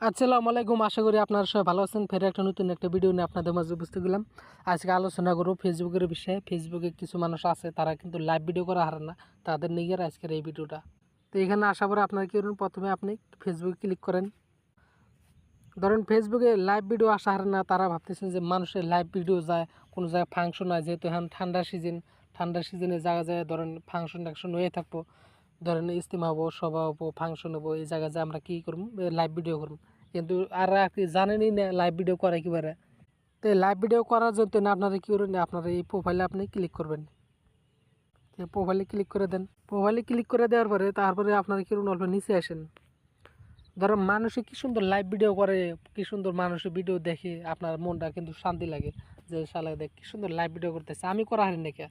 আসসালামু আলাইকুম। আশা করি আপনারা সবাই ভালো আছেন। ফের একটা নতুন একটা ভিডিও নিয়ে আপনাদের মাঝে উপস্থিত হলাম। আজকে আলোচনা করব ফেসবুকের বিষয়ে। ফেসবুকে কিছু মানুষ আছে তারা কিন্তু লাইভ ভিডিও করা হারে না, তাদের নিয়ে আজকের এই ভিডিওটা। তো এখানে আসার পরে আপনারা কী করুন, প্রথমে আপনি ফেসবুকে ক্লিক করেন। ধরেন ফেসবুকে লাইভ ভিডিও আসা হারে না, তারা ভাবতেছেন যে মানুষের লাইভ ভিডিও যায় কোনো জায়গায় ফাংশন হয়, যেহেতু এখন ঠান্ডার সিজনে জায়গা যায় ধরেন ফাংশন টাংশন হয়ে থাকবো, ধরেন ইজতেমা হবো, সভা হবো, ফাংশন হবো, এই জায়গায় যে আমরা কী করবো, লাইভ ভিডিও করবো। কিন্তু আর কি জানেনই না লাইভ ভিডিও করে একেবারে। তো এই লাইভ ভিডিও করার জন্য না আপনারা কী করবেন, আপনার এই প্রোফাইলে আপনি ক্লিক করবেন। প্রোফাইলে ক্লিক করে দেন। প্রোফাইলে ক্লিক করে দেওয়ার পরে তারপরে আপনারা কী করুন, অল্প নিচে আসেন। ধরো মানুষে কী সুন্দর লাইভ ভিডিও করে, কী সুন্দর মানুষের ভিডিও দেখে আপনার মনটা কিন্তু শান্তি লাগে, যে শালা দেখ কী সুন্দর লাইভ ভিডিও করতেছে, আমি করা হারি নাকি।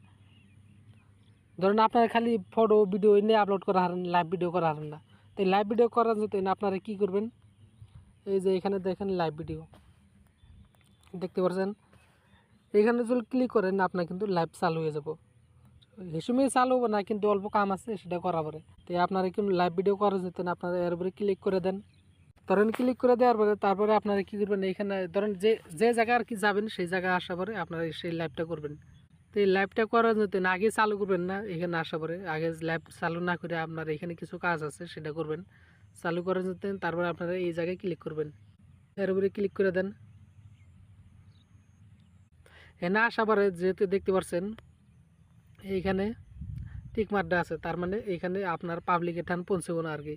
ধরেন আপনার খালি ফটো ভিডিও নিয়ে আপলোড করা হারেন, লাইভ ভিডিও করা হারেন না। তো এই লাইভ ভিডিও করার জন্য আপনারা কী করবেন, এই যে এখানে দেখেন লাইভ ভিডিও দেখতে পাচ্ছেন, এখানে যদি ক্লিক করেন আপনার কিন্তু লাইভ চালু হয়ে যাব। এই সময় চালু হবে না, কিন্তু অল্প কাম আছে সেটা করা পরে। তো আপনারা কিন্তু লাইভ ভিডিও করা যেতেন, আপনারা এর উপরে ক্লিক করে দেন। ধরেন ক্লিক করে দেওয়ার পরে তারপরে আপনারা কী করবেন, এইখানে ধরেন যে যে জায়গায় আর কি যাবেন সেই জায়গায় আসার পরে আপনারা সেই লাইভটা করবেন। তো এই লাইভটা করার জন্য আগে চালু করবেন না, এখানে আসার পরে আগে লাইভ চালু না করে আপনার এখানে কিছু কাজ আছে সেটা করবেন। চালু করার জন্য তারপরে আপনারা এই জায়গায় ক্লিক করবেন, এর উপরে ক্লিক করে দেন। এখানে আসার পরে যেহেতু দেখতে পাচ্ছেন এইখানে টিক মার্কটা আছে, তার মানে এইখানে আপনার পাবলিকে টান পৌঁছবো না আর কি।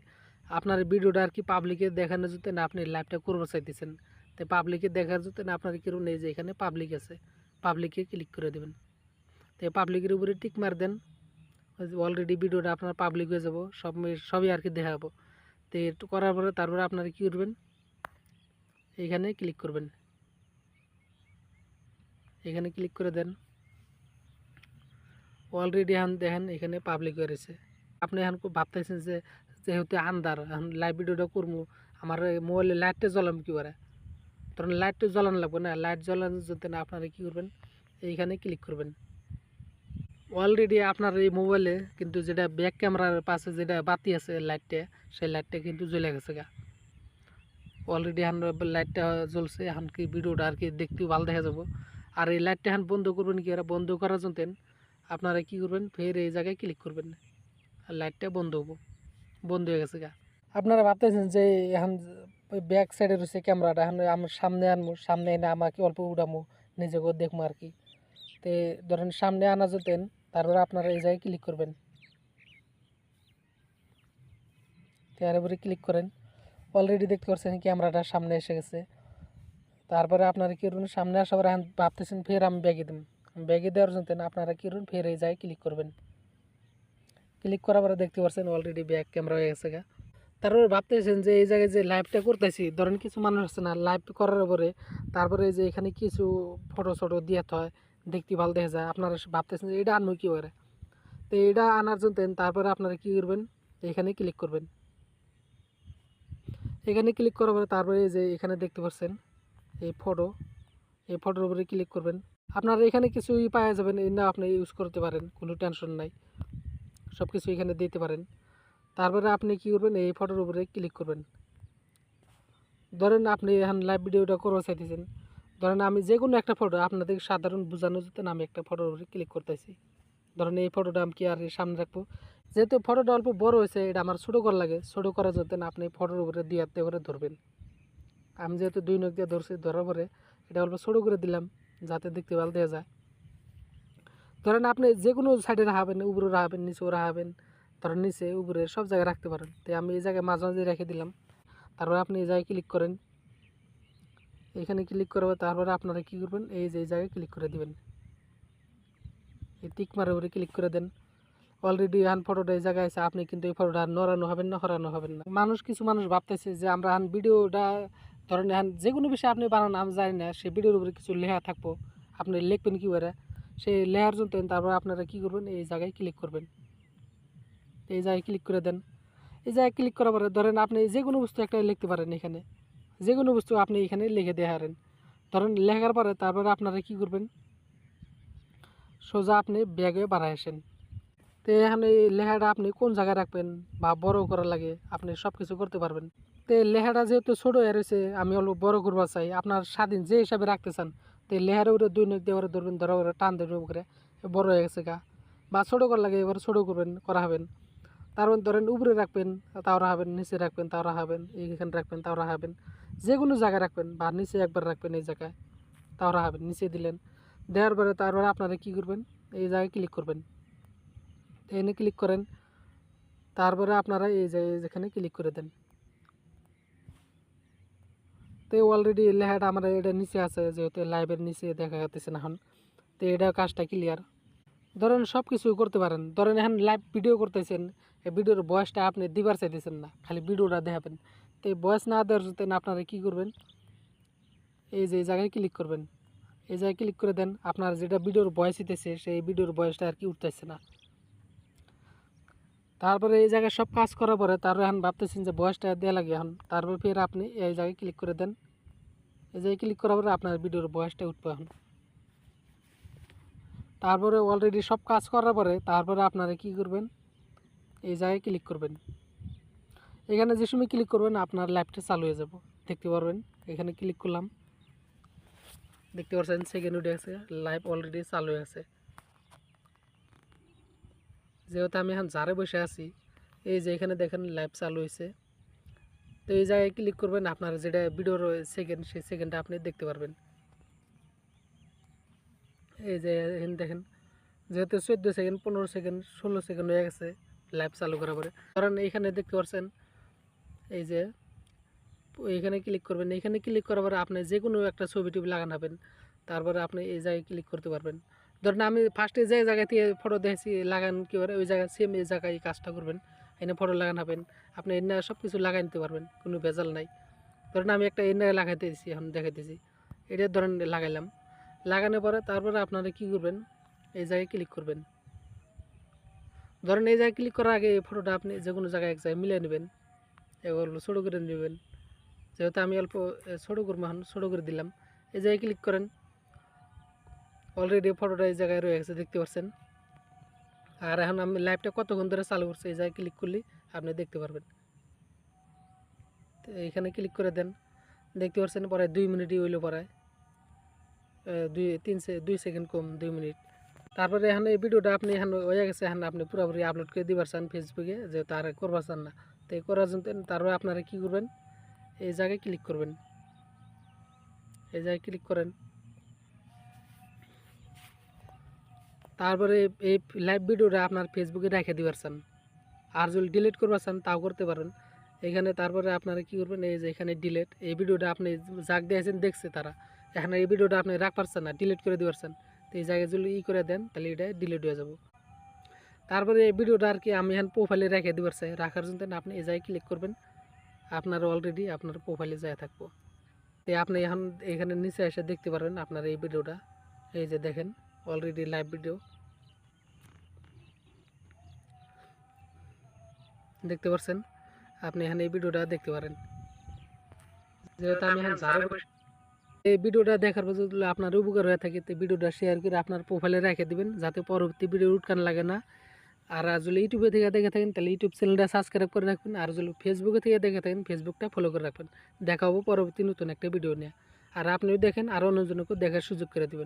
আপনার ভিডিওটা আর কি পাবলিকে দেখানো যেতে না, আপনি লাইভটা করবো চাইতেছেন। তো পাবলিকে দেখার জন্য না আপনার কীরকম এই যে এখানে পাবলিক আছে, পাবলিকে ক্লিক করে দেবেন। তো পাবলিকের উপরে টিক মার দেন, অলরেডি ভিডিওটা আপনার পাবলিক হয়ে যাব, সবই আর কি দেখাবো। তো একটু করার পরে তারপরে আপনারা কী করবেন, এইখানে ক্লিক করবেন, এখানে ক্লিক করে দেন। অলরেডি এখন দেখেন এখানে পাবলিক হয়ে রয়েছে। আপনি এখন খুব ভাবতেছেন যে যেহেতু আন্দার এখন লাইভ ভিডিওটা করবো, আমার মোবাইলে লাইটটা জ্বলাম কী করে। তখন লাইটটা জ্বলানো লাগবে না, লাইট জ্বলানোর জন্য না আপনারা কী করবেন, এইখানে ক্লিক করবেন। অলরেডি আপনার এই মোবাইলে কিন্তু যেটা ব্যাক ক্যামেরার পাশে যেটা বাতি আছে লাইটটা, সেই লাইটটা কিন্তু জ্বলে গেছে গা। অলরেডি এখন লাইটটা জ্বলছে, এখন কি ভিডিওটা আর কি দেখতেও ভালো দেখা যাবো। আর এই লাইটটা এখন বন্ধ করবেন কি, বন্ধ করার জন্য আপনারা কী করবেন, ফের এই জায়গায় ক্লিক করবেন, আর লাইটটা বন্ধ হবো, বন্ধ হয়ে গেছে গা। আপনারা ভাবতেছেন যে এখন ব্যাক সাইডে রয়েছে ক্যামেরাটা, এখন আমার সামনে আনবো, সামনে এনে আমাকে অল্প উঠামো, নিজেকেও দেখবো আর কি। তো ধরেন সামনে আনা যেতেন, তারপরে আপনারা এই জায়গায় ক্লিক করবেন, এর উপরে ক্লিক করেন। অলরেডি দেখতে পাচ্ছেন ক্যামেরাটা সামনে এসে গেছে। তারপরে আপনারা কী করবেন, সামনে আসার পরে ভাবতেছেন ফের আমি ব্যাগে দেবেন, ব্যাগে দেওয়ার জন্য আপনারা কী করবেন, ফের এই জায়গায় ক্লিক করবেন। ক্লিক করার পরে দেখতে পাচ্ছেন অলরেডি ব্যাক ক্যামেরা হয়ে গেছে গা। তারপরে ভাবতেছেন যে এই জায়গায় যে লাইভটা করতেছি, ধরেন কিছু মানুষ আছে না লাইভ করার পরে তারপরে যে এখানে কিছু ফটো শটো দিয়ে হয়, দেখতে ভালো দেখা যায়, আপনারা ভাবতেছেন যে এটা আনবো কী করে। তো এটা আনার জন্য তারপরে আপনারা কী করবেন, এখানে ক্লিক করবেন। এখানে ক্লিক করার পরে তারপরে যে এখানে দেখতে পাচ্ছেন এই ফটোর উপরে ক্লিক করবেন। আপনারা এখানে কিছুই পাওয়া যাবেন, এই না আপনি ইউজ করতে পারেন, কোনো টেনশন নাই, সব কিছু এখানে দিতে পারেন। তারপরে আপনি কী করবেন, এই ফটোর উপরে ক্লিক করবেন। ধরেন আপনি এখন লাইভ ভিডিওটা করতে চাইতেছেন, ধরেন আমি যে কোনো একটা ফটো আপনাদের সাধারণ বোঝানোর জন্য আমি একটা ফটোর উপরে ক্লিক করতেছি। ধরেন এই ফটোটা আমি কি আর সামনে রাখবো, যেহেতু ফটোটা অল্প বড় হয়েছে, এটা আমার ছোটো করা লাগে, ছোটো করার জন্য আপনি ফটোর উপরে 2 হাত করে ধরবেন। আমি যেহেতু 2 নখ দিয়ে ধরছি, ধরার পরে এটা অল্প ছোটো করে দিলাম যাতে দেখতে ভালো দেওয়া যায়। ধরেন আপনি যে কোনো সাইডে রাখাবেন, উপরে রাখাবেন, নিচেও রাখাবেন, ধরেন নিচে উপরে সব জায়গায় রাখতে পারেন। তো আমি এই জায়গায় মাঝামাঝি রেখে দিলাম। তারপরে আপনি এই জায়গায় ক্লিক করেন, এখানে ক্লিক করবে, তারপরে আপনারা কী করবেন, এই যে এই জায়গায় ক্লিক করে দিবেন, এই টিক মারের উপরে ক্লিক করে দেন। অলরেডি এখন ফটোটা এই জায়গায় আছে, আপনি কিন্তু এই ফটোটা নড়ানো হবেন না, হরানো হবেন না। কিছু মানুষ ভাবতেছে যে আমরা এখন ভিডিওটা ধরেন এখন যে কোনো বিষয়ে আপনি বানান আমি জানি না, সেই ভিডিওর উপরে কিছু লেখা থাকবো, আপনি লিখবেন কী করে, সেই লেখার জন্য তারপর আপনারা কী করবেন, এই জায়গায় ক্লিক করবেন, এই জায়গায় ক্লিক করে দেন। এই জায়গায় ক্লিক করার পরে ধরেন আপনি যে কোনো বস্তু একটা লিখতে পারেন, এখানে যে কোনো বস্তু আপনি এখানে লিখে দিয়ে হারেন। ধরেন লেখার পরে তারপরে আপনারা কী করবেন, সোজা আপনি ব্যাগে বাড়ায় আসেন। তো এখানে এই লেখাটা আপনি কোন জায়গায় রাখবেন বা বড় করা লাগে আপনি সব কিছু করতে পারবেন। তো এই লেখাটা যেহেতু ছোটো হয়ে রয়েছে, আমি অল্প বড় করবা চাই, আপনার স্বাধীন যে হিসাবে রাখতে চান। তো এই লেহার উপরে দুই নখ দিয়ে ওরা ধরবেন, ধরা ওরা টান দেবেন করে বড় হয়ে গেছে গা, বা ছোটো করা লাগে এবার ছোটো করবেন, করা হবেন। তারপর ধরেন উপরে রাখবেন তাও রাখাবেন, নিচে রাখবেন তাও রাখাবেন, এইখানে রাখবেন তাও রাখাবেন, যে কোনো জায়গায় রাখবেন, বা নিচে একবার রাখবেন এই জায়গায় তাও রাখাবেন, নিচে দিলেন। দেওয়ার পরে তারপরে আপনারা কী করবেন, এই জায়গায় ক্লিক করবেন, এখানে ক্লিক করেন। তারপরে আপনারা এই জায়গায় যেখানে ক্লিক করে দেন। তো অলরেডি লেখাটা আমার এটা নিচে আছে, যেহেতু লাইভের নিচে দেখা যাচ্ছে না এখন। তো এটা কাজটা ক্লিয়ার। ধরেন সব কিছু করতে পারেন, ধরেন এখন লাইভ ভিডিও করতেছেন, এই ভিডিওর ভয়েসটা আপনি দিবার চাইতেছেন না, খালি ভিডিওটা দেখাবেন। তো এই ভয়েস না দেওয়ার জন্য আপনারা কী করবেন, এই যে এই জায়গায় ক্লিক করবেন, এই জায়গায় ক্লিক করে দেন। আপনার যেটা ভিডিওর ভয়েস দিতেছে সেই ভিডিওর ভয়েসটা আর কি উঠতেছে না। তারপরে এই জায়গায় সব কাজ করার পরে তারপরে এখন ভাবতেছেন যে ভয়েসটা দেওয়া লাগে এখন, তারপরে ফের আপনি এই জায়গায় ক্লিক করে দেন। এই জায়গায় ক্লিক করার পরে আপনার ভিডিওর ভয়েসটা উঠবে এখন। তারপরে অলরেডি সব কাজ করার পরে তারপরে আপনারা কী করবেন, এই জায়গায় ক্লিক করবেন। এখানে যে সময় ক্লিক করবেন আপনার লাইভটা চালু হয়ে যাব, দেখতে পারবেন। এখানে ক্লিক করলাম, দেখতে পাচ্ছেন সেকেন্ড উঠে গেছে, লাইভ অলরেডি চালু হয়ে গেছে। যেহেতু আমি এখন জারে বসে আছি, এই যে এখানে দেখেন লাইভ চালু হয়েছে। তো এই জায়গায় ক্লিক করবেন, আপনার যেটা ভিডিওর সেকেন্ড সেই সেকেন্ডটা আপনি দেখতে পারবেন। এই যে এখানে দেখেন, যেহেতু 14 সেকেন্ড 15 সেকেন্ড 16 সেকেন্ড হয়ে গেছে লাইভ চালু করার পরে। কারণ এইখানে দেখতে পাচ্ছেন এই যে এইখানে ক্লিক করবেন, এইখানে ক্লিক করার পরে আপনি যে কোনো একটা ছবি টবি লাগান হবেন, তারপরে আপনি এই জায়গায় ক্লিক করতে পারবেন। ধরেন আমি ফার্স্টে যে জায়গা থেকে ফটো দেখেছি লাগান কী করে, ওই জায়গায় সেম এই জায়গায় এই কাজটা করবেন, এনে ফটো লাগান হবেন। আপনি এনে সব কিছু লাগাই নিতে পারবেন, কোনো ভেজাল নাই। ধরেন আমি একটা এনে লাগাইতে দিচ্ছি, এখন দেখাইতেছি, এটা ধরেন লাগাইলাম। লাগানোর পরে তারপরে আপনারা কী করবেন, এই জায়গায় ক্লিক করবেন। ধরেন এই জায়গায় ক্লিক করার আগে এই ফটোটা আপনি যে কোনো জায়গায় এক জায়গায় মিলিয়ে নেবেন, এগুলো ছোটো করে নেবেন। যেহেতু আমি অল্প ছোটো করবো, এখন ছোটো করে দিলাম। এই জায়গায় ক্লিক করেন, অলরেডি ফটোটা এই জায়গায় রয়ে গেছে, দেখতে পাচ্ছেন। আর এখন আমি লাইভটা কতক্ষণ ধরে চালু করছি এই জায়গায় ক্লিক করলে আপনি দেখতে পারবেন। তো এইখানে ক্লিক করে দেন, দেখতে পাচ্ছেন পরে 2 মিনিটই হইলো, পরে 2 সেকেন্ড কম 2 মিনিট। তারপরে এখানে এই ভিডিওটা আপনি এখানে হয়ে গেছে, এখানে আপনি পুরোপুরি আপলোড করে দিবার চান ফেসবুকে, যে তার করবার চান না। তো এই করার জন্য তারপরে আপনারা কী করবেন, এই জায়গায় ক্লিক করবেন, এই জায়গায় ক্লিক করেন। তারপরে এই লাইভ ভিডিওটা আপনার ফেসবুকে রেখে দিবার চান, আর যদি ডিলিট করবার চান তাও করতে পারেন এখানে। তারপরে আপনারা কী করবেন, এই যে এখানে ডিলিট, এই ভিডিওটা আপনি যাক দিয়েছেন দেখছে তারা, এখানে এই ভিডিওটা আপনি রাখতে পারছেন না, ডিলিট করে দিতে পারছেন। তো এই জায়গায় যদি করে দেন তাহলে এটা ডিলিট হয়ে যাব। তারপরে এই ভিডিওটা আর কি আমি এখন প্রোফাইলে রেখে দিবার চাই, রাখার জন্য আপনি এই জায়গায় ক্লিক করবেন, আপনার অলরেডি আপনার প্রোফাইলে যায় থাকবো। তো আপনি এখন এখানে নিচে এসে দেখতে পারবেন আপনার এই ভিডিওটা, এই যে দেখেন অলরেডি লাইভ ভিডিও দেখতে পাচ্ছেন। আপনি এখানে এই ভিডিওটা দেখতে পারেন। যেহেতু আমি এখন এই ভিডিওটা দেখার পর যদি আপনার উপকার হয়ে থাকে, তো ভিডিওটা শেয়ার করে আপনার প্রোফাইলে রেখে দিবেন, যাতে পরবর্তী ভিডিও উৎকান লাগে না। আর যদি ইউটিউবে থেকে দেখে থাকেন তাহলে ইউটিউব চ্যানেলটা সাবস্ক্রাইব করে রাখবেন, আর যদি ফেসবুকে থেকে দেখে থাকেন ফেসবুকটা ফলো করে রাখবেন। দেখা হবো পরবর্তী নতুন একটা ভিডিও নিয়ে। আর আপনিও দেখেন আর অন্যজনকেও দেখার সুযোগ করে দেবেন।